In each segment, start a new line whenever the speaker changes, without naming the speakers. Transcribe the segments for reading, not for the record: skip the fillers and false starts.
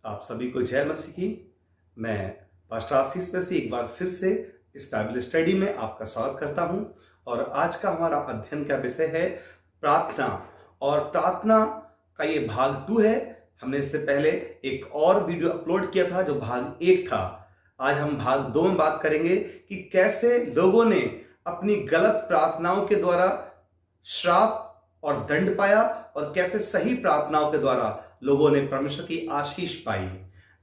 आप सभी को जय मसीह की। मैं पास्टर आशीष में से एक बार फिर से इस बाइबल स्टडी में आपका स्वागत करता हूं। और आज का हमारा अध्ययन का विषय है प्रार्थना। और प्रार्थना का ये भाग 2 है। हमने इससे पहले एक और वीडियो अपलोड किया था जो भाग 1 था। आज हम भाग 2 में बात करेंगे कि कैसे लोगों ने अपनी गलत प्रार्थनाओं के द्वारा श्राप और दंड पाया और कैसे सही प्रार्थनाओं के द्वारा लोगों ने परमेश्वर की आशीष पाई।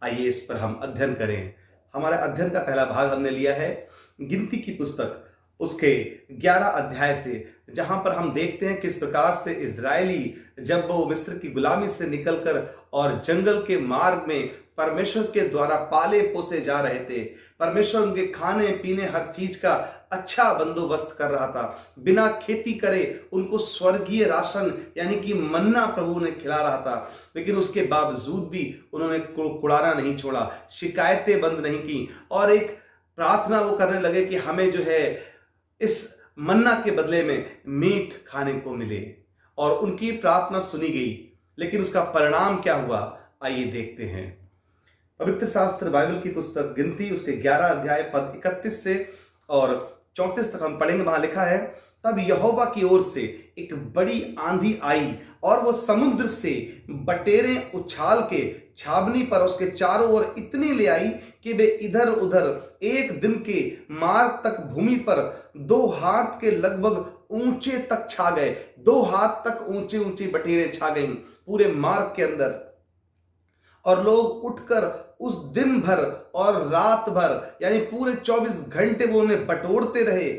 आइए इस पर हम अध्ययन करें। हमारे अध्ययन का पहला भाग हमने लिया है गिनती की पुस्तक उसके 11 अध्याय से, जहां पर हम देखते हैं किस प्रकार से इजरायली जब वो मिस्र की गुलामी से निकलकर और जंगल के मार्ग में परमेश्वर के द्वारा पाले पोसे जा रहे थे। परमेश्वर उनके खाने पीने हर चीज का अच्छा बंदोबस्त कर रहा था। बिना खेती करे उनको स्वर्गीय राशन यानी कि मन्ना प्रभु ने खिला रहा था। लेकिन उसके बावजूद भी उन्होंने कुड़ाना नहीं छोड़ा, शिकायतें बंद नहीं की और एक प्रार्थना वो करने लगे कि हमें जो है इस मन्ना के बदले में मीट खाने को मिले। और उनकी प्रार्थना सुनी गई। लेकिन उसका परिणाम क्या हुआ, आइए देखते हैं। पवित्र शास्त्र बाइबल की पुस्तक गिनती उसके 11 अध्याय पद 31 से और 34 तक हम पढ़ेंगे। वहां लिखा है, तब यहोवा की ओर से एक बड़ी आंधी आई और वो समुद्र से बटेरें उछाल के छावनी पर उसके चारों ओर इतनी ले आई कि वे इधर उधर एक दिन के मार्ग तक भूमि पर 2 हाथ के लगभग ऊंचे तक छा गए। 2 हाथ तक ऊंचे ऊंची बटेरें छा गई पूरे मार्ग के अंदर। और लोग उठकर उस दिन भर और रात भर यानी पूरे 24 घंटे वो उन्हें बटोरते रहे।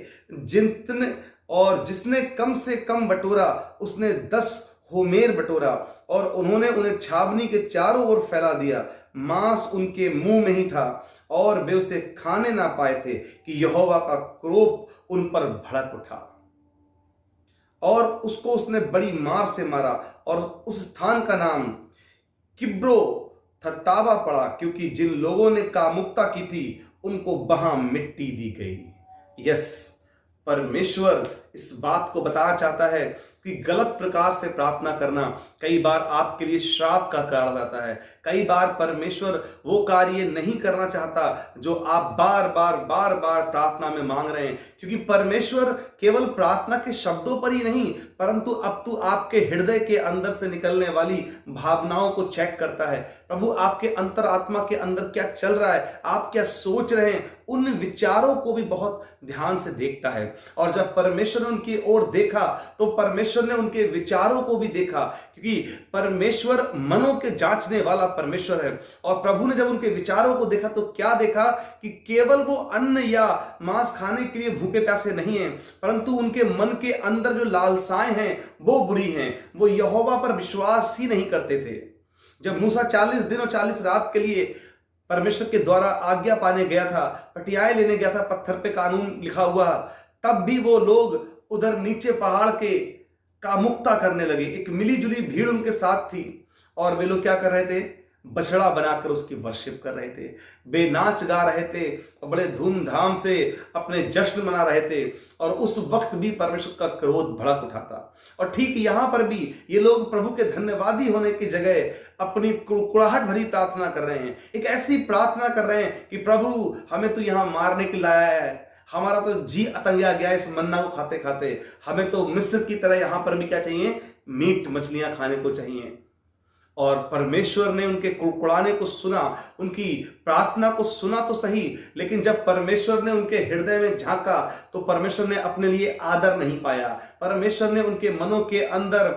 जिसने कम से कम बटोरा उसने 10 होमेर बटोरा और उन्होंने उन्हें छावनी के चारों ओर फैला दिया। मांस उनके मुंह में ही था और वे उसे खाने ना पाए थे कि यहोवा का क्रोध उन पर भड़क उठा और उसको उसने बड़ी मार से मारा। और उस स्थान का नाम किब्रो थत्तावा पड़ा, क्योंकि जिन लोगों ने कामुकता की थी उनको वहां मिट्टी दी गई। यस, परमेश्वर इस बात को बताना चाहता है कि गलत प्रकार से प्रार्थना करना कई बार आपके लिए श्राप का कारण रहता है। कई बार परमेश्वर वो कार्य नहीं करना चाहता जो आप बार बार प्रार्थना में मांग रहे हैं, क्योंकि परमेश्वर केवल प्रार्थना के शब्दों पर ही नहीं परंतु अब तो आपके हृदय के अंदर से निकलने वाली भावनाओं को चेक करता है। प्रभु आपके अंतरात्मा के अंदर क्या चल रहा है, आप क्या सोच रहे हैं, उन विचारों को भी बहुत ध्यान से देखता है। और जब परमेश्वर ने उनकी ओर देखा तो परमेश्वर ने उनके विचारों को भी देखा, क्योंकि परमेश्वर मनों के जांचने वाला परमेश्वर है। और प्रभु ने जब उनके विचारों को देखा तो क्या देखा कि केवल वो अन्न या मांस खाने के लिए भूखे प्यासे नहीं हैं, परंतु उनके मन के अंदर जो लालसाएं हैं वो बुरी हैं। वो यहोवा पर विश्वास ही नहीं करते थे। जब मूसा 40 दिन और 40 रात के लिए परमेश्वर के द्वारा आज्ञा पाने गया था, पटियाए लेने गया था, पत्थर पे कानून लिखा हुआ, तब भी वो लोग उधर नीचे पहाड़ के कामुकता करने लगे। एक मिली जुली भीड़ उनके साथ थी और वे लोग क्या कर रहे थे, बछड़ा बनाकर उसकी वर्शिप कर रहे थे। वे नाच गा रहे थे, बड़े धूमधाम से अपने जश्न मना रहे थे। और उस वक्त भी परमेश्वर का क्रोध भड़क उठा था। और ठीक यहां पर भी ये लोग प्रभु के धन्यवादी होने की जगह अपनी कुड़कुड़ाहट भरी प्रार्थना कर रहे हैं। एक ऐसी प्रार्थना कर रहे हैं कि प्रभु हमें तो यहां मारने के लाया है, हमारा तो जी अतंगिया गया इस मन्ना को खाते खाते। हमें तो मिस्र की तरह यहां पर भी क्या चाहिए, मीट मछलियां खाने को चाहिए। और परमेश्वर ने उनके कुड़कुड़ाने को सुना, उनकी प्रार्थना को सुना तो सही, लेकिन जब परमेश्वर ने उनके हृदय में झांका तो परमेश्वर ने अपने लिए आदर नहीं पाया। परमेश्वर ने उनके मनों के अंदर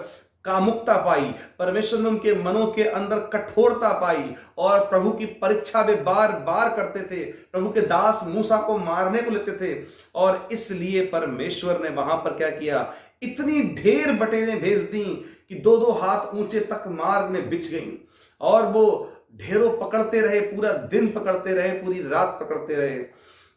कामुकता पाई, परमेश्वर ने उनके मनों के अंदर कठोरता पाई और प्रभु की परीक्षा वे बार बार करते थे। प्रभु के दास मूसा को मारने को लेते थे और इसलिए परमेश्वर ने वहां पर क्या किया, इतनी ढेर बटेरें भेज दी कि 2-2 हाथ ऊंचे तक मार्ग में बिछ गई। और वो ढेरों पकड़ते रहे, पूरा दिन पकड़ते रहे, पूरी रात पकड़ते रहे।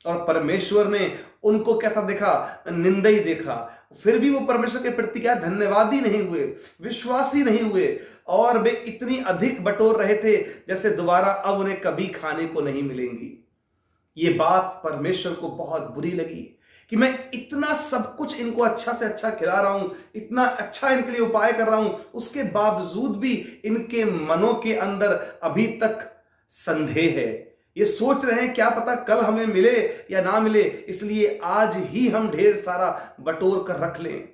और परमेश्वर ने उनको कैसा देखा, निंदा ही देखा। फिर भी वो परमेश्वर के प्रति क्या धन्यवादी नहीं हुए, विश्वासी नहीं हुए। और वे इतनी अधिक बटोर रहे थे जैसे दोबारा अब उन्हें कभी खाने को नहीं मिलेंगी। ये बात परमेश्वर को बहुत बुरी लगी कि मैं इतना सब कुछ इनको अच्छा से अच्छा खिला रहा हूं, इतना अच्छा इनके लिए उपाय कर रहा हूं, उसके बावजूद भी इनके मनों के अंदर अभी तक संदेह है। ये सोच रहे हैं क्या पता कल हमें मिले या ना मिले, इसलिए आज ही हम ढेर सारा बटोर कर रख लें।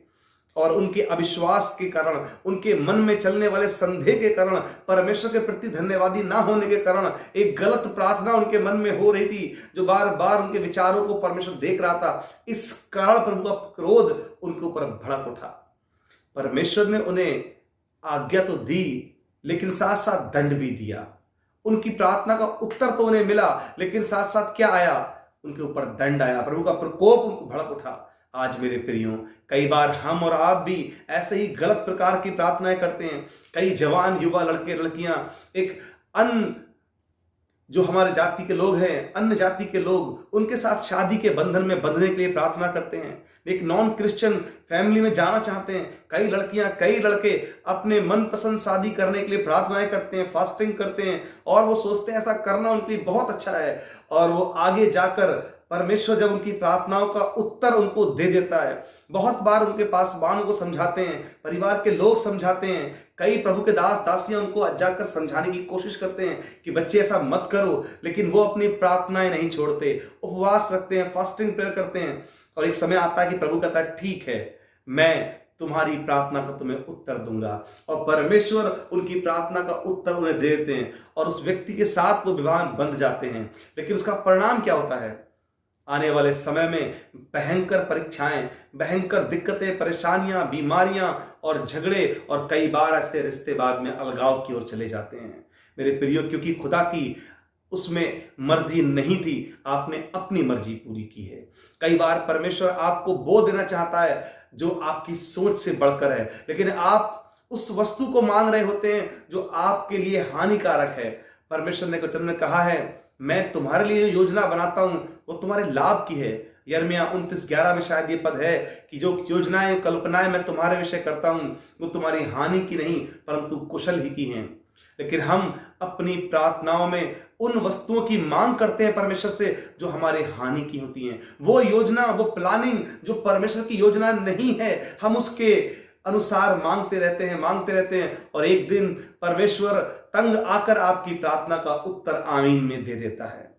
और उनके अविश्वास के कारण, उनके मन में चलने वाले संदेह के कारण, परमेश्वर के प्रति धन्यवादी ना होने के कारण एक गलत प्रार्थना उनके मन में हो रही थी, जो बार बार उनके विचारों को परमेश्वर देख रहा था। इस कारण प्रभु का क्रोध उनके ऊपर भड़क उठा। परमेश्वर ने उन्हें आज्ञा तो दी, लेकिन साथ साथ दंड भी दिया। उनकी प्रार्थना का उत्तर तो उन्हें मिला, लेकिन साथ साथ क्या आया? उनके ऊपर दंड आया। प्रभु का प्रकोप उनको भड़क उठा। आज मेरे प्रियो, कई बार हम और आप भी ऐसे ही गलत प्रकार की प्रार्थनाएं करते हैं। कई जवान युवा लड़के लड़कियां एक अन्य जो हमारे जाति के लोग हैं, अन्य जाति के लोग, उनके साथ शादी के बंधन में बंधने के लिए प्रार्थना करते हैं। एक नॉन क्रिश्चियन फैमिली में जाना चाहते हैं। कई लड़कियां, कई लड़के अपने मनपसंद शादी करने के लिए प्रार्थनाएं करते हैं, फास्टिंग करते हैं, और वो सोचते हैं ऐसा करना उनके लिए बहुत अच्छा है। और वो आगे जाकर परमेश्वर जब उनकी प्रार्थनाओं का उत्तर उनको दे देता है, बहुत बार उनके पासवान को समझाते हैं, परिवार के लोग समझाते हैं, कई प्रभु के दास दासियां उनको जाकर समझाने की कोशिश करते हैं कि बच्चे ऐसा मत करो, लेकिन वो अपनी प्रार्थनाएं नहीं छोड़ते, उपवास रखते हैं, फास्टिंग प्रेयर करते हैं। और एक समय आता है कि प्रभु कहता है ठीक है, मैं तुम्हारी प्रार्थना का तुम्हें उत्तर दूंगा। और परमेश्वर उनकी प्रार्थना का उत्तर उन्हें दे देते हैं, और उस व्यक्ति के साथ वो विवाह बंध जाते हैं। लेकिन उसका परिणाम क्या होता है? आने वाले समय में भयंकर परीक्षाएं, भयंकर दिक्कतें, परेशानियां, बीमारियां और झगड़े, और कई बार ऐसे रिश्ते बाद में अलगाव की ओर चले जाते हैं मेरे प्रियो, क्योंकि खुदा की उसमें मर्जी नहीं थी, आपने अपनी मर्जी पूरी की है। कई बार परमेश्वर आपको वो देना चाहता है जो आपकी सोच से बढ़कर है, लेकिन आप उस वस्तु को मांग रहे होते हैं जो आपके लिए हानिकारक है। परमेश्वर ने वचन में कहा है, मैं तुम्हारे लिए जो योजना बनाता हूं वो तुम्हारे लाभ की है। यिर्मयाह 29:11 में शायद ये पद है कि जो योजनाएं, कल्पनाएं मैं तुम्हारे विषय करता हूं वो तुम्हारी हानि की नहीं परंतु कुशल ही की हैं। लेकिन हम अपनी प्रार्थनाओं में उन वस्तुओं की मांग करते हैं परमेश्वर से जो हमारे हानि की होती हैं। वो योजना, वो प्लानिंग जो परमेश्वर की योजना नहीं है, हम उसके अनुसार मांगते रहते हैं, और एक दिन परमेश्वर तंग आकर आपकी प्रार्थना का उत्तर आमीन में दे देता है।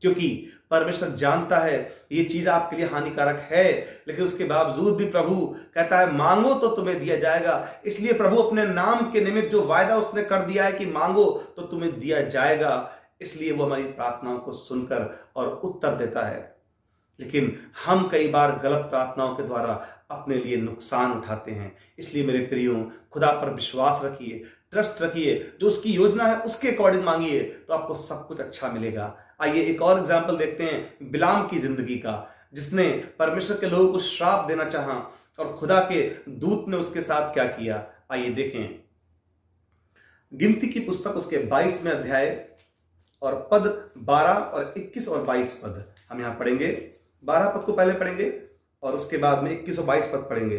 क्योंकि परमेश्वर जानता है ये चीज आपके लिए हानिकारक है, लेकिन उसके बावजूद भी प्रभु कहता है मांगो तो तुम्हें दिया जाएगा। इसलिए प्रभु अपने नाम के निमित्त जो वायदा उसने कर दिया है कि मांगो तो तुम्हें दिया जाएगा, इसलिए वो हमारी प्रार्थनाओं को सुनकर और उत्तर देता है। लेकिन हम कई बार गलत प्रार्थनाओं के द्वारा अपने लिए नुकसान उठाते हैं। इसलिए मेरे प्रियो, खुदा पर विश्वास रखिए, ट्रस्ट रखिए, जो उसकी योजना है उसके अकॉर्डिंग मांगिए तो आपको सब कुछ अच्छा मिलेगा। आइए एक और एग्जाम्पल देखते हैं बिलाम की जिंदगी का, जिसने परमेश्वर के लोगों को श्राप देना चाहा और खुदा के दूत ने उसके साथ क्या किया। आइए देखें गिनती की पुस्तक उसके 22वें अध्याय और पद 12 और 21 और 22 पद हम यहां पढ़ेंगे। 12 पद को पहले पढ़ेंगे और उसके बाद में 21 और 22 पद पढ़ेंगे।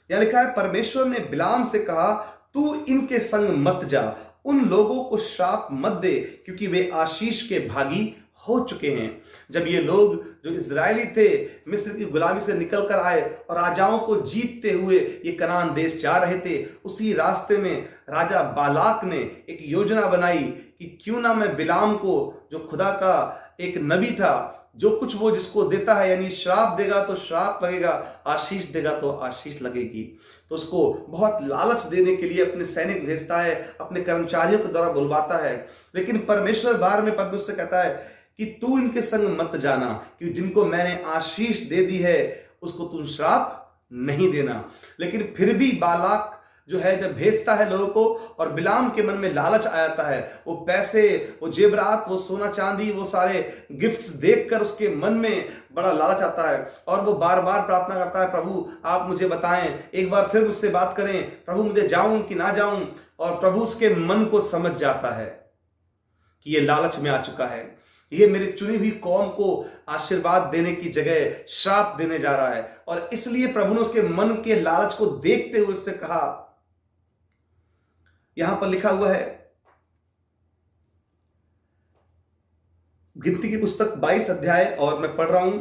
यहां लिखा है, परमेश्वर ने बिलाम से कहा, तू इनके संग मत जा, उन लोगों को श्राप मत दे, क्योंकि वे आशीष के भागी हो चुके हैं। जब ये लोग जो इजरायली थे मिस्र की गुलामी से निकल कर आए और राजाओं को जीतते हुए ये कनान देश जा रहे थे, उसी रास्ते में राजा बालाक ने एक योजना बनाई कि क्यों ना मैं बिलाम को, जो खुदा का एक नबी था, जो कुछ वो जिसको देता है, यानी श्राप देगा तो श्राप लगेगा, आशीष देगा तो आशीष लगेगी, तो उसको बहुत लालच देने के लिए अपने सैनिक भेजता है, अपने कर्मचारियों के द्वारा बुलवाता है। लेकिन परमेश्वर 12वें पद में उससे कहता है कि तू इनके संग मत जाना, क्योंकि जिनको मैंने आशीष दे दी है उसको तू श्राप नहीं देना। लेकिन फिर भी बालाक जो है जब भेजता है लोगों को, और बिलाम के मन में लालच आ जाता है, वो पैसे, वो जेवरात, वो सोना चांदी, वो सारे गिफ्ट्स देखकर उसके मन में बड़ा लालच आता है और वो बार बार प्रार्थना करता है, प्रभु आप मुझे बताएं, एक बार फिर मुझसे बात करें, प्रभु मुझे जाऊं कि ना जाऊं। और प्रभु उसके मन को समझ जाता है कि ये लालच में आ चुका है, ये मेरी चुनी हुई कौम को आशीर्वाद देने की जगह श्राप देने जा रहा है। और इसलिए प्रभु ने उसके मन के लालच को देखते हुए उससे कहा, यहां पर लिखा हुआ है गिनती की पुस्तक 22 अध्याय और मैं पढ़ रहा हूं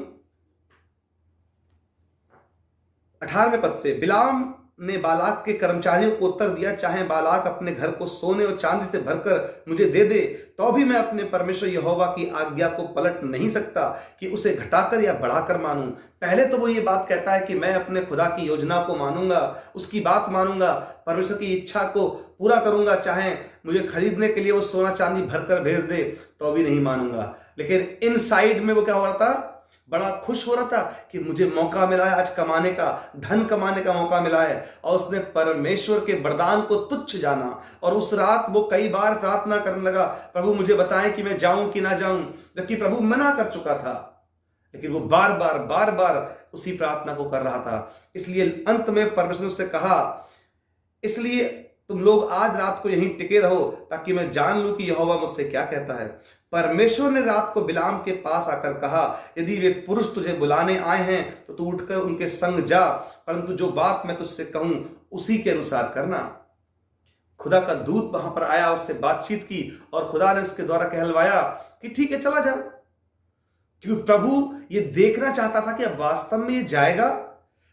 18वें पद से, बिलाम ने बालाक के कर्मचारियों को उत्तर दिया, चाहे बालाक अपने घर को सोने और चांदी से भरकर मुझे दे दे, तो भी मैं अपने परमेश्वर यहोवा की आज्ञा को पलट नहीं सकता कि उसे घटाकर या बढ़ाकर मानूं। पहले तो वो ये बात कहता है कि मैं अपने खुदा की योजना को मानूंगा, उसकी बात मानूंगा, परमेश्वर की इच्छा को पूरा करूंगा, चाहे मुझे खरीदने के लिए वो सोना चांदी भरकर भेज दे तो भी नहीं मानूंगा। लेकिन इनसाइड में वो क्या हो रहा था, बड़ा खुश हो रहा था कि मुझे मौका मिला है आज कमाने का, धन कमाने का मौका मिला है। और उसने परमेश्वर के वरदान को तुच्छ जाना और उस रात वो कई बार प्रार्थना करने लगा, प्रभु मुझे बताएं कि मैं जाऊं कि ना जाऊं, जबकि प्रभु मना कर चुका था। लेकिन वो बार बार उसी प्रार्थना को कर रहा था। इसलिए अंत में परमेश्वर ने उससे कहा, इसलिए तुम लोग आज रात को यहीं टिके रहो ताकि मैं जान लूं कि यहोवा मुझसे क्या कहता है। परमेश्वर ने रात को बिलाम के पास आकर कहा, यदि वे पुरुष तुझे बुलाने आए हैं तो तू उठकर उनके संग जा, परंतु जो बात मैं तुझसे कहूं उसी के अनुसार करना। खुदा का दूत वहां पर आया, उससे बातचीत की और खुदा ने उसके द्वारा कहलवाया कि ठीक है चला जा। क्योंकि प्रभु ये देखना चाहता था कि अब वास्तव में ये जाएगा,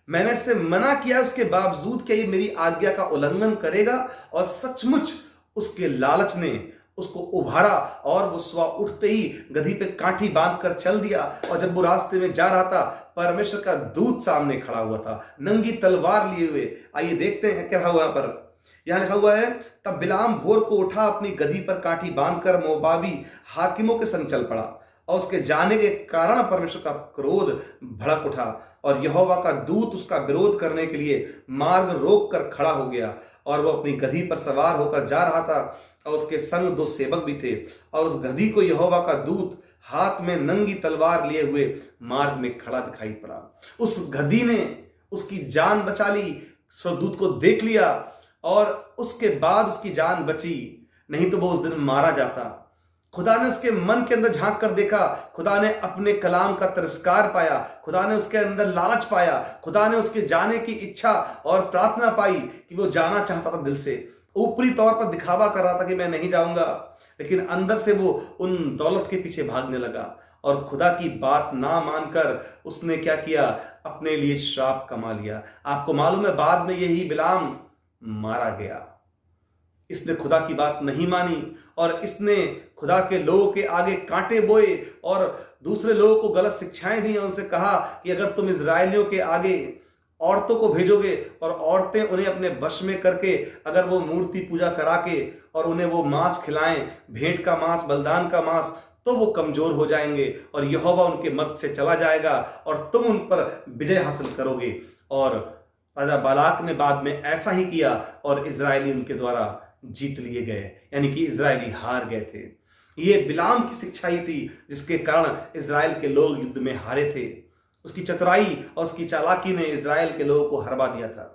मैंने इससे मना किया उसके बावजूद क्या ये मेरी आज्ञा का उल्लंघन करेगा। और सचमुच उसके लालच ने उसको उभारा और वो सुबह उठते ही गधी पे काठी बांधकर चल दिया। और जब वो रास्ते में जा रहा था, परमेश्वर का दूत सामने खड़ा हुआ था नंगी तलवार लिए हुए। आइए देखते हैं क्या हुआ पर। यहां लिखा हुआ है, तब बिलाम भोर को उठा, अपनी गधी पर काठी बांधकर मोआबी हाकिमों के संग चल पड़ा। और उसके जाने के कारण परमेश्वर का क्रोध भड़क उठा और यहोवा का दूत उसका विरोध करने के लिए मार्ग रोक कर खड़ा हो गया। और वो अपनी गधी पर सवार होकर जा रहा था और उसके संग 2 सेवक भी थे। और उस गधी को यहोवा का दूत हाथ में नंगी तलवार लिए हुए मार्ग में खड़ा दिखाई पड़ा। उस गधी ने उसकी जान बचा ली, स्वर्गदूत को देख लिया और उसके बाद उसकी जान बची, नहीं तो वो उस दिन मारा जाता। खुदा ने उसके मन के अंदर झांक कर देखा, खुदा ने अपने कलाम का तिरस्कार पाया, खुदा ने उसके अंदर लालच पाया, खुदा ने उसके जाने की इच्छा और प्रार्थना पाई कि वो जाना चाहता था दिल से। ऊपरी तौर पर दिखावा कर रहा था कि मैं नहीं जाऊंगा, लेकिन अंदर से वो उन दौलत के पीछे भागने लगा और खुदा की बात ना मानकर उसने क्या किया, अपने लिए श्राप कमा लिया। आपको मालूम है बाद में यही बिलाम मारा गया। इसने खुदा की बात नहीं मानी और इसने खुदा के लोगों के आगे कांटे बोए और दूसरे लोगों को गलत शिक्षाएं दी और उनसे कहा कि अगर तुम इजरायलियों के आगे औरतों को भेजोगे और औरतें उन्हें अपने वश में करके अगर वो मूर्ति पूजा करा के और उन्हें वो मांस खिलाएं, भेंट का मांस, बलिदान का मांस, तो वो कमजोर हो जाएंगे और यहोवा उनके मत से चला जाएगा और तुम उन पर विजय हासिल करोगे। और राजा बालाक ने बाद में ऐसा ही किया और इजरायली उनके द्वारा जीत लिए गए, यानी कि इजरायली हार गए थे। ये बिलाम की शिक्षा ही थी जिसके कारण इजराइल के लोग युद्ध में हारे थे। उसकी चतुराई और उसकी चालाकी ने इजराइल के लोगों को हरवा दिया था।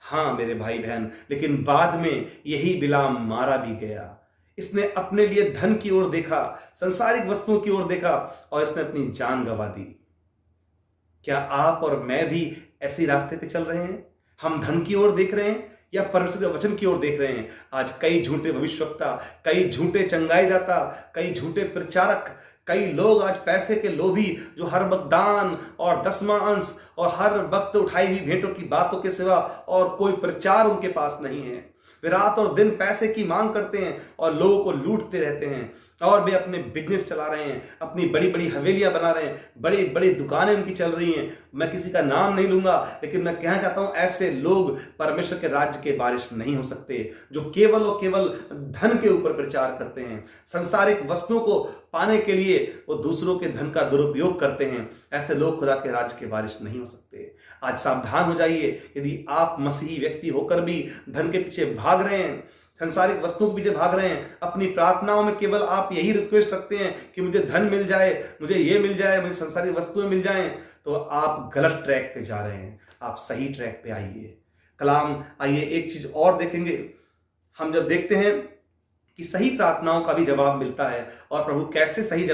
हाँ मेरे भाई बहन, लेकिन बाद में यही बिलाम मारा भी गया। इसने अपने लिए धन की ओर देखा, संसारिक वस्तुओं की ओर देखा और इसने अपनी जान गंवा दी। क्या आप और मैं भी ऐसे रास्ते पे चल रहे हैं? हम धन की ओर देख रहे हैं या परमेश्वर के वचन की ओर देख रहे हैं? आज कई झूठे भविष्यवक्ता, कई झूठे चंगाईदाता, कई झूठे प्रचारक, कई लोग आज पैसे के लोभी जो हर वक्त दान और 10वां अंश और हर वक्त उठाई हुई भेंटों की बातों के सिवा और कोई प्रचार उनके पास नहीं है। वे रात और दिन पैसे की मांग करते हैं और लोगों को लूटते रहते हैं और वे अपने बिजनेस चला रहे हैं, अपनी बड़ी बड़ी हवेलियां बना रहे हैं, बड़ी बड़ी दुकानें उनकी चल रही हैं। मैं किसी का नाम नहीं लूंगा, लेकिन मैं कहना चाहता हूं ऐसे लोग परमेश्वर के राज्य के वारिस नहीं हो सकते, जो केवल और केवल धन के ऊपर प्रचार करते हैं, संसारिक वस्तुओं को पाने के लिए वो दूसरों के धन का दुरुपयोग करते हैं। ऐसे लोग खुदा के राज्य के वारिस नहीं हो सकते। आज सावधान हो जाइए, यदि आप मसीही व्यक्ति होकर भी धन के पीछे भाग रहे हैं, संसारिक वस्तुओं के पीछे भाग रहे हैं, अपनी प्रार्थनाओं में केवल आप यही रिक्वेस्ट रखते हैं कि मुझे धन मिल जाए, मुझे ये मिल जाए, मुझे संसारिक वस्तुएं मिल जाएं, तो आप गलत ट्रैक पे जा रहे हैं। आप सही ट्रैक पे आइए। कलाम आइए एक चीज और देखेंगे। हम जब देखते हैं कि सही प्रार्थनाओं का भी जवाब मिलता है और प्रभु कैसे सही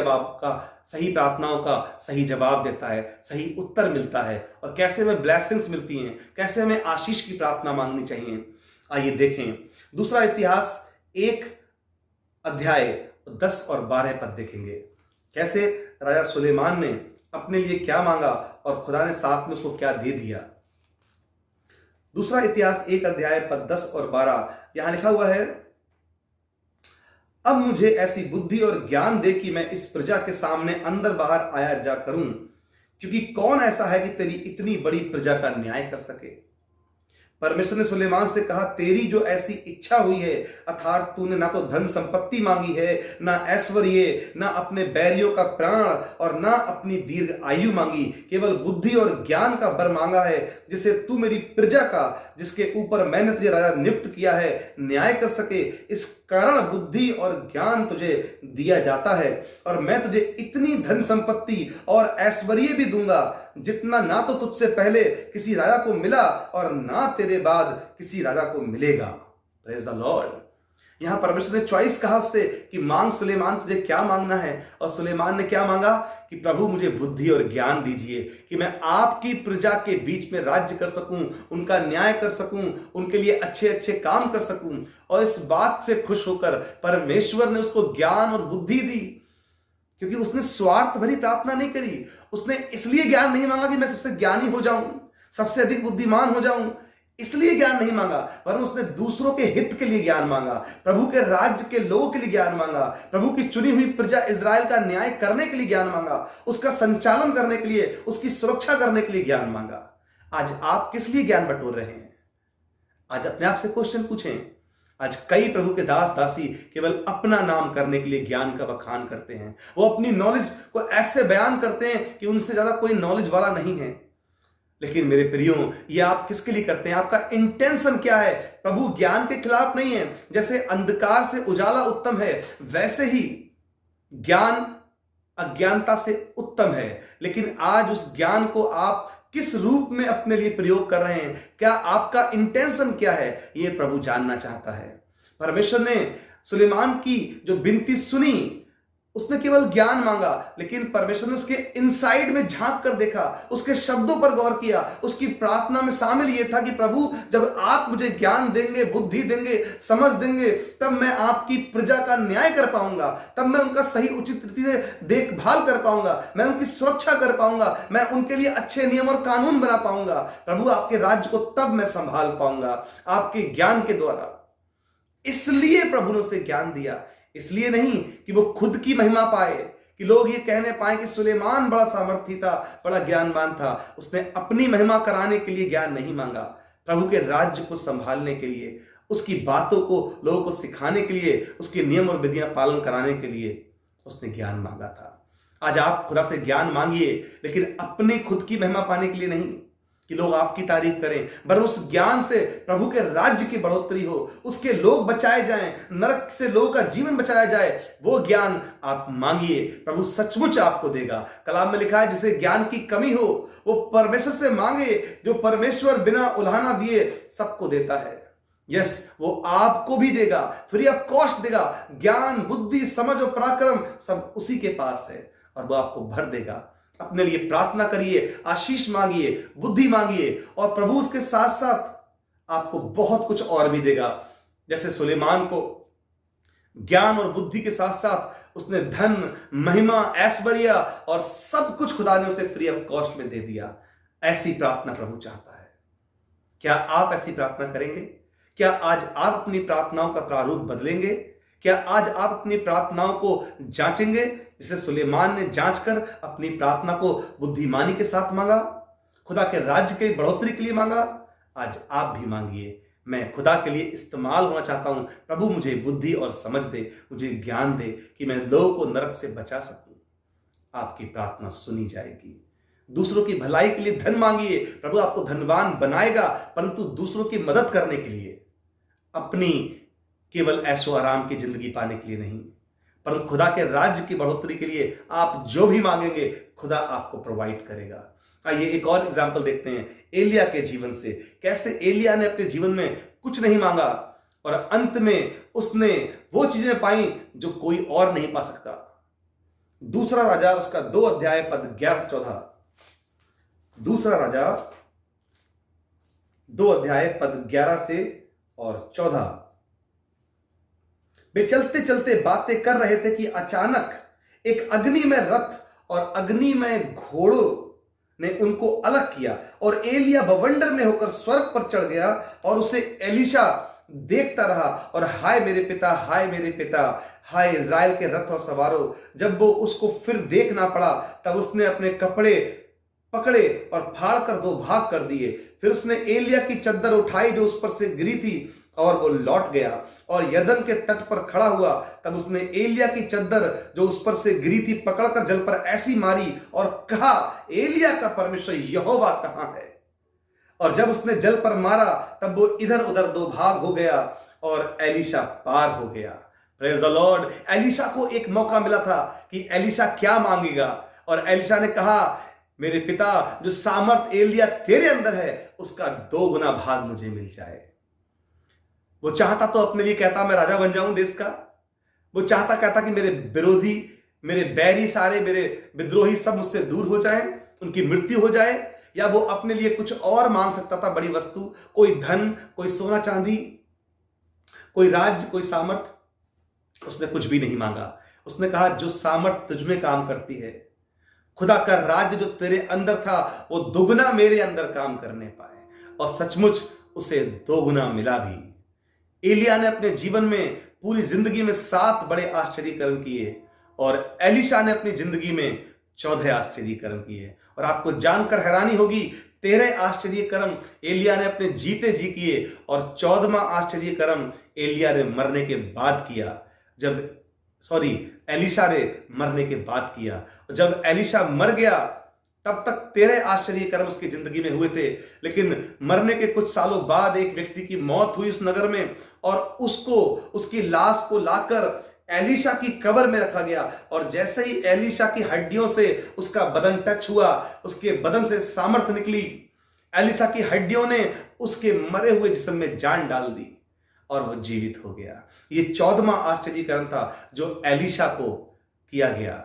प्रार्थनाओं का सही जवाब देता है, सही उत्तर मिलता है और कैसे हमें ब्लेसिंग्स मिलती हैं, कैसे हमें आशीष की प्रार्थना मांगनी चाहिए। आइए देखें दूसरा इतिहास 1 अध्याय 10 और 12 पद देखेंगे। कैसे राजा सुलेमान ने अपने लिए क्या मांगा और खुदा ने साथ में उसको क्या दे दिया। दूसरा इतिहास 1 अध्याय पद 10 और 12, यहां लिखा हुआ है, अब मुझे ऐसी बुद्धि और ज्ञान दे कि मैं इस प्रजा के सामने अंदर बाहर आया जा करूं, क्योंकि कौन ऐसा है कि तेरी इतनी बड़ी प्रजा का न्याय कर सके। परमेश्वर ने सुलेमान से कहा, तेरी जो ऐसी इच्छा हुई है, अर्थात तूने ना तो धन संपत्ति मांगी है, ना ऐश्वर्य, ना अपने बैरियों का प्राण और ना अपनी दीर्घ आयु मांगी, केवल बुद्धि और ज्ञान का वर मांगा है, जिसे तू मेरी प्रजा का, जिसके ऊपर मैंने तुझे राजा नियुक्त किया है, न्याय कर सके। इस कारण बुद्धि और ज्ञान तुझे दिया जाता है, और मैं तुझे इतनी धन संपत्ति और ऐश्वर्य भी दूंगा जितना ना तो तुझसे पहले किसी राजा को मिला और ना तेरे बाद किसी राजा को मिलेगा। Praise the Lord. यहां परमेश्वर ने चॉइस कहा उससे कि मांग सुलेमान, तुझे क्या मांगना है। और सुलेमान ने क्या मांगा कि प्रभु मुझे बुद्धि और ज्ञान दीजिए कि मैं आपकी प्रजा के बीच में राज्य कर सकूं, उनका न्याय कर सकूं, उनके लिए अच्छे अच्छे काम कर सकूं। और इस बात से खुश होकर परमेश्वर ने उसको ज्ञान और बुद्धि दी, क्योंकि उसने स्वार्थ भरी प्रार्थना नहीं करी। उसने इसलिए ज्ञान नहीं मांगा कि मैं सबसे ज्ञानी हो जाऊं, सबसे अधिक बुद्धिमान हो जाऊं, इसलिए ज्ञान नहीं मांगा, वरन उसने दूसरों के हित के लिए ज्ञान मांगा, प्रभु के राज्य के लोगों के लिए ज्ञान मांगा, प्रभु की चुनी हुई प्रजा इजराइल का न्याय करने के लिए ज्ञान मांगा, उसका संचालन करने के लिए, उसकी सुरक्षा करने के लिए ज्ञान मांगा। आज आप किस लिए ज्ञान बटोर रहे हैं? आज अपने आप से क्वेश्चन पूछें। आज कई प्रभु के दास दासी केवल अपना नाम करने के लिए ज्ञान का बखान करते हैं। वो अपनी नॉलेज को ऐसे बयान करते हैं कि उनसे ज्यादा कोई नॉलेज वाला नहीं है। लेकिन मेरे प्रियो, ये आप किसके लिए करते हैं? आपका इंटेंशन क्या है? प्रभु ज्ञान के खिलाफ नहीं है। जैसे अंधकार से उजाला उत्तम है, वैसे ही ज्ञान अज्ञानता से उत्तम है। लेकिन आज उस ज्ञान को आप किस रूप में अपने लिए प्रयोग कर रहे हैं? क्या आपका इंटेंशन क्या है? यह प्रभु जानना चाहता है। परमेश्वर ने सुलेमान की जो विनती सुनी, उसने केवल ज्ञान मांगा, लेकिन परमेश्वर ने उसके इनसाइड में झांक कर देखा, उसके शब्दों पर गौर किया। उसकी प्रार्थना में शामिल यह था कि प्रभु जब आप मुझे ज्ञान देंगे, बुद्धि देंगे, समझ देंगे, तब मैं आपकी प्रजा का न्याय कर पाऊंगा, तब मैं उनका सही उचित रीति से देखभाल कर पाऊंगा, मैं उनकी सुरक्षा कर पाऊंगा, मैं उनके लिए अच्छे नियम और कानून बना पाऊंगा। प्रभु आपके राज्य को तब मैं संभाल पाऊंगा आपके ज्ञान के द्वारा। इसलिए प्रभु ने उसे ज्ञान दिया, इसलिए नहीं कि वो खुद की महिमा पाए, कि लोग ये कहने पाए कि सुलेमान बड़ा सामर्थी था, बड़ा ज्ञानवान था। उसने अपनी महिमा कराने के लिए ज्ञान नहीं मांगा, प्रभु के राज्य को संभालने के लिए, उसकी बातों को लोगों को सिखाने के लिए, उसके नियम और विधियां पालन कराने के लिए उसने ज्ञान मांगा था। आज आप खुदा से ज्ञान मांगिए, लेकिन अपने खुद की महिमा पाने के लिए नहीं कि लोग आपकी तारीफ करें, वरन उस ज्ञान से प्रभु के राज्य की बढ़ोतरी हो, उसके लोग बचाए जाएं, नरक से लोगों का जीवन बचाया जाए। वो ज्ञान आप मांगिए, प्रभु सचमुच आपको देगा। कलाम में लिखा है, जिसे ज्ञान की कमी हो वो परमेश्वर से मांगे, जो परमेश्वर बिना उलाहना दिए सबको देता है। यस, वो आपको भी देगा, फ्री ऑफ कॉस्ट देगा। ज्ञान, बुद्धि, समझ और पराक्रम सब उसी के पास है, और वो आपको भर देगा। अपने लिए प्रार्थना करिए, आशीष मांगिए, बुद्धि मांगिए, और प्रभु उसके साथ साथ आपको बहुत कुछ और भी देगा। जैसे सुलेमान को ज्ञान और बुद्धि के साथ साथ उसने धन, महिमा, ऐश्वर्य और सब कुछ खुदा ने उसे फ्री ऑफ कॉस्ट में दे दिया। ऐसी प्रार्थना प्रभु चाहता है। क्या आप ऐसी प्रार्थना करेंगे? क्या आज आप अपनी प्रार्थनाओं का प्रारूप बदलेंगे? क्या आज आप अपनी प्रार्थनाओं को जांचेंगे, जिसे सुलेमान ने जांचकर अपनी प्रार्थना को बुद्धिमानी के साथ मांगा, खुदा के राज्य के बढ़ोतरी के लिए मांगा? आज आप भी मांगिए, मैं खुदा के लिए इस्तेमाल होना चाहता हूं। प्रभु मुझे बुद्धि और समझ दे, मुझे ज्ञान दे कि मैं लोगों को नरक से बचा सकूं। आपकी प्रार्थना सुनी जाएगी। दूसरों की भलाई के लिए धन मांगिए, प्रभु आपको धनवान बनाएगा, परंतु दूसरों की मदद करने के लिए, अपनी केवल ऐशो आराम की जिंदगी पाने के लिए नहीं, परंतु खुदा के राज्य की बढ़ोतरी के लिए आप जो भी मांगेंगे खुदा आपको प्रोवाइड करेगा। आइए एक और एग्जाम्पल देखते हैं एलिया के जीवन से। कैसे एलिया ने अपने जीवन में कुछ नहीं मांगा और अंत में उसने वो चीजें पाई जो कोई और नहीं पा सकता। दूसरा राजा उसका 2 अध्याय पद 11-14। दूसरा राजा 2 अध्याय पद 11 से और 14। वे चलते चलते बातें कर रहे थे कि अचानक एक अग्नि में रथ और अग्नि में घोड़ों ने उनको अलग किया और एलिया बवंडर में होकर स्वर्ग पर चढ़ गया और उसे एलीशा देखता रहा और हाय मेरे पिता, हाय मेरे पिता, हाय इज़राइल के रथ और सवारों। जब वो उसको फिर देख ना पड़ा तब उसने अपने कपड़े पकड़े और फाड़ कर दो भाग कर दिए। फिर उसने एलिया की चद्दर उठाई जो उस पर से गिरी थी और वो लौट गया और यरदन के तट पर खड़ा हुआ। तब उसने एलिया की चद्दर जो उस पर से गिरी थी पकड़कर जल पर ऐसी मारी और कहा, एलिया का परमेश्वर यहोवा कहां है? और जब उसने जल पर मारा तब वो इधर उधर दो भाग हो गया और एलीशा पार हो गया। Praise the Lord. एलीशा को एक मौका मिला था कि एलीशा क्या मांगेगा, और एलीशा ने कहा, मेरे पिता, जो सामर्थ एलिया तेरे अंदर है उसका 2 गुना भाग मुझे मिल जाए। वो चाहता तो अपने लिए कहता मैं राजा बन जाऊं देश का। वो कहता कि मेरे विरोधी, मेरे बैरी सारे, मेरे विद्रोही सब मुझसे दूर हो जाएं, उनकी मृत्यु हो जाए। या वो अपने लिए कुछ और मांग सकता था, बड़ी वस्तु, कोई धन, कोई सोना चांदी, कोई राज्य, कोई सामर्थ। उसने कुछ भी नहीं मांगा। उसने कहा, जो सामर्थ तुझ में काम करती है, खुदा का राज्य जो तेरे अंदर था वो दुगना मेरे अंदर काम करने पाए। और सचमुच उसे 2 गुना मिला भी। एलिया ने अपने जीवन में पूरी जिंदगी में 7 बड़े आश्चर्य कर्म किए और एलीशा ने अपनी जिंदगी में 14 आश्चर्य कर्म किए। और आपको जानकर हैरानी होगी, 13 आश्चर्य कर्म एलिया ने अपने जीते जी किए और 14वां आश्चर्य कर्म एलिया ने मरने के बाद किया। एलीशा ने मरने के बाद किया। जब एलीशा मर गया तब तक 13 आश्चर्य कर्म उसकी जिंदगी में हुए थे। लेकिन मरने के कुछ सालों बाद एक व्यक्ति की मौत हुई उस नगर में और उसकी लाश को लाकर एलीशा की कब्र में रखा गया। और जैसे ही एलीशा की हड्डियों से उसका बदन टच हुआ, उसके बदन से सामर्थ निकली। एलीशा की हड्डियों ने उसके मरे हुए जिस्म में जान डाल दी और वो जीवित हो गया। ये 14वां आश्चर्य कर्म था जो एलीशा को किया गया।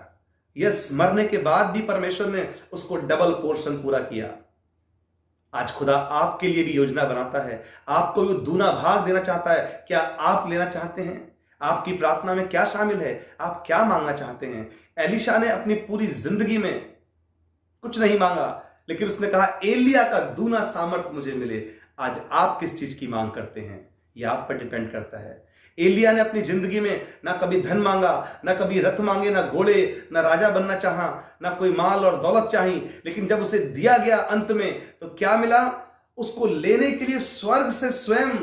यस, मरने के बाद भी परमेश्वर ने उसको डबल पोर्शन पूरा किया। आज खुदा आपके लिए भी योजना बनाता है, आपको भी दूना भाग देना चाहता है। क्या आप लेना चाहते हैं? आपकी प्रार्थना में क्या शामिल है? आप क्या मांगना चाहते हैं? एलीशा ने अपनी पूरी जिंदगी में कुछ नहीं मांगा, लेकिन उसने कहा, एलिया का दूना सामर्थ मुझे मिले। आज आप किस चीज की मांग करते हैं? यह आप पर डिपेंड करता है। एलिया ने अपनी जिंदगी में ना कभी धन मांगा, ना कभी रथ मांगे, ना घोड़े, ना राजा बनना चाहा, ना कोई माल और दौलत चाहिए। लेकिन जब उसे दिया गया अंत में तो क्या मिला? उसको लेने के लिए स्वर्ग से स्वयं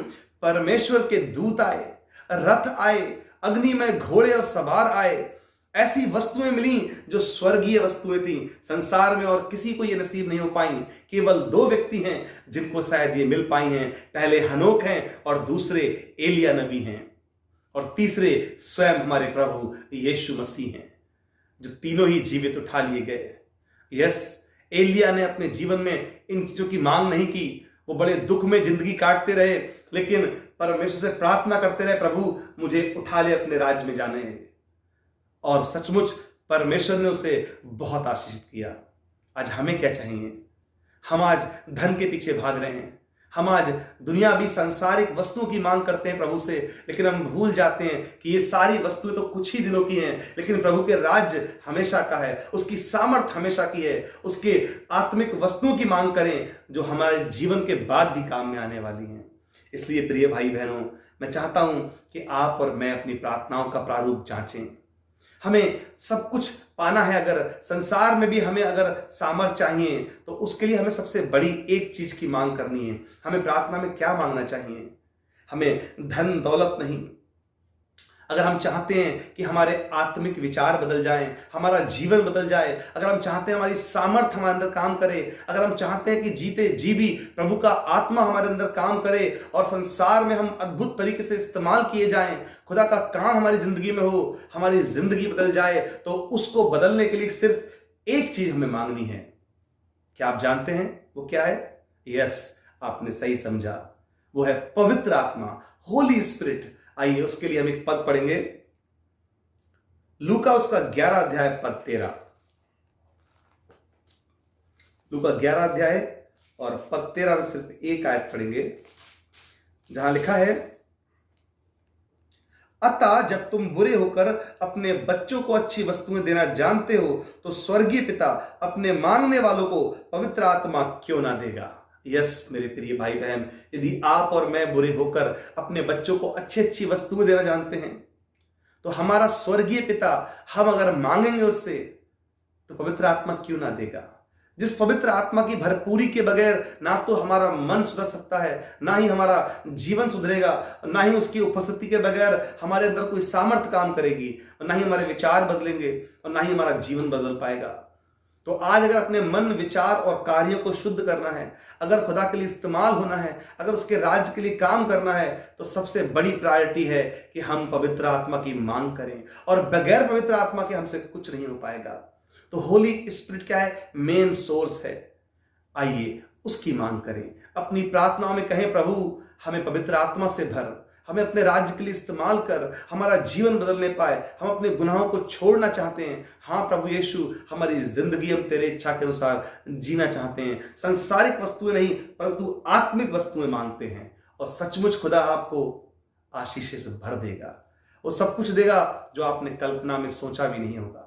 परमेश्वर के दूत आए, रथ आए, अग्नि में घोड़े और सवार आए। ऐसी वस्तुएं मिली जो स्वर्गीय वस्तुएं थी। संसार में और किसी को ये नसीब नहीं हो पाई। केवल 2 व्यक्ति हैं जिनको शायद ये मिल पाई हैं। पहले हनोक हैं और दूसरे एलिया नबी हैं और तीसरे स्वयं हमारे प्रभु यीशु मसीह हैं, जो तीनों ही जीवित उठा लिए गए। यस, एलिया ने अपने जीवन में इन चीजों की मांग नहीं की। वो बड़े दुख में जिंदगी काटते रहे, लेकिन परमेश्वर से प्रार्थना करते रहे, प्रभु मुझे उठा ले, अपने राज्य में जाने हैं। और सचमुच परमेश्वर ने उसे बहुत आशीषित किया। आज हमें क्या चाहिए? हम आज धन के पीछे भाग रहे हैं। हम आज दुनियावी सांसारिक वस्तुओं की मांग करते हैं प्रभु से, लेकिन हम भूल जाते हैं कि ये सारी वस्तुएं तो कुछ ही दिनों की हैं, लेकिन प्रभु के राज्य हमेशा का है, उसकी सामर्थ हमेशा की है। उसके आत्मिक वस्तुओं की मांग करें जो हमारे जीवन के बाद भी काम में आने वाली हैं। इसलिए प्रिय भाई बहनों, मैं चाहता हूं कि आप और मैं अपनी प्रार्थनाओं का प्रारूप जांचें। हमें सब कुछ पाना है, अगर संसार में भी हमें अगर सामर्थ चाहिए तो उसके लिए हमें सबसे बड़ी एक चीज की मांग करनी है। हमें प्रार्थना में क्या मांगना चाहिए? हमें धन दौलत नहीं। अगर हम चाहते हैं कि हमारे आत्मिक विचार बदल जाएं, हमारा जीवन बदल जाए, अगर हम चाहते हैं हमारी सामर्थ हमारे अंदर काम करे, अगर हम चाहते हैं कि जीते जी भी प्रभु का आत्मा हमारे अंदर काम करे और संसार में हम अद्भुत तरीके से इस्तेमाल किए जाएं, खुदा का काम हमारी जिंदगी में हो, हमारी जिंदगी बदल जाए, तो उसको बदलने के लिए सिर्फ एक चीज हमें मांगनी है। क्या आप जानते हैं वो क्या है? यस, आपने सही समझा, वो है पवित्र आत्मा, होली स्पिरिट। आइए उसके लिए हम एक पद पढ़ेंगे, लूका उसका 11 अध्याय पद 13। लूका 11 अध्याय और पद 13 में सिर्फ एक आयत पढ़ेंगे, जहां लिखा है, अतः जब तुम बुरे होकर अपने बच्चों को अच्छी वस्तुएं देना जानते हो, तो स्वर्गीय पिता अपने मांगने वालों को पवित्र आत्मा क्यों ना देगा। यस मेरे प्रिय भाई बहन, यदि आप और मैं बुरे होकर अपने बच्चों को अच्छी अच्छी वस्तुएं देना जानते हैं, तो हमारा स्वर्गीय पिता, हम अगर मांगेंगे उससे, तो पवित्र आत्मा क्यों ना देगा। जिस पवित्र आत्मा की भरपूरी के बगैर ना तो हमारा मन सुधर सकता है, ना ही हमारा जीवन सुधरेगा, ना ही उसकी उपस्थिति के बगैर हमारे अंदर कोई सामर्थ्य काम करेगी, और ना ही हमारे विचार बदलेंगे, और ना ही हमारा जीवन बदल पाएगा। तो आज अगर अपने मन, विचार और कार्यों को शुद्ध करना है, अगर खुदा के लिए इस्तेमाल होना है, अगर उसके राज्य के लिए काम करना है, तो सबसे बड़ी प्रायोरिटी है कि हम पवित्र आत्मा की मांग करें, और बगैर पवित्र आत्मा के हमसे कुछ नहीं हो पाएगा। तो होली स्पिरिट क्या है? मेन सोर्स है। आइए उसकी मांग करें, अपनी प्रार्थनाओं में कहें, प्रभु हमें पवित्र आत्मा से भर, हमें अपने राज्य के लिए इस्तेमाल कर, हमारा जीवन बदलने पाए, हम अपने गुनाहों को छोड़ना चाहते हैं। हाँ प्रभु यीशु, हमारी जिंदगी हम तेरे इच्छा के अनुसार जीना चाहते हैं। सांसारिक वस्तुएं नहीं, परंतु आत्मिक वस्तुएं मांगते हैं, और सचमुच खुदा आपको आशीष से भर देगा। वो सब कुछ देगा जो आपने कल्पना में सोचा भी नहीं होगा।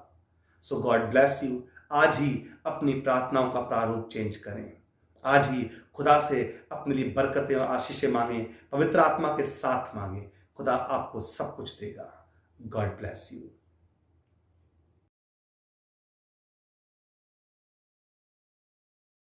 सो गॉड ब्लेस यू। आज ही अपनी प्रार्थनाओं का प्रारूप चेंज करें, आज ही खुदा से अपने लिए बरकतें और आशीषें मांगे, पवित्र आत्मा के साथ मांगे। खुदा आपको सब कुछ देगा। God bless you.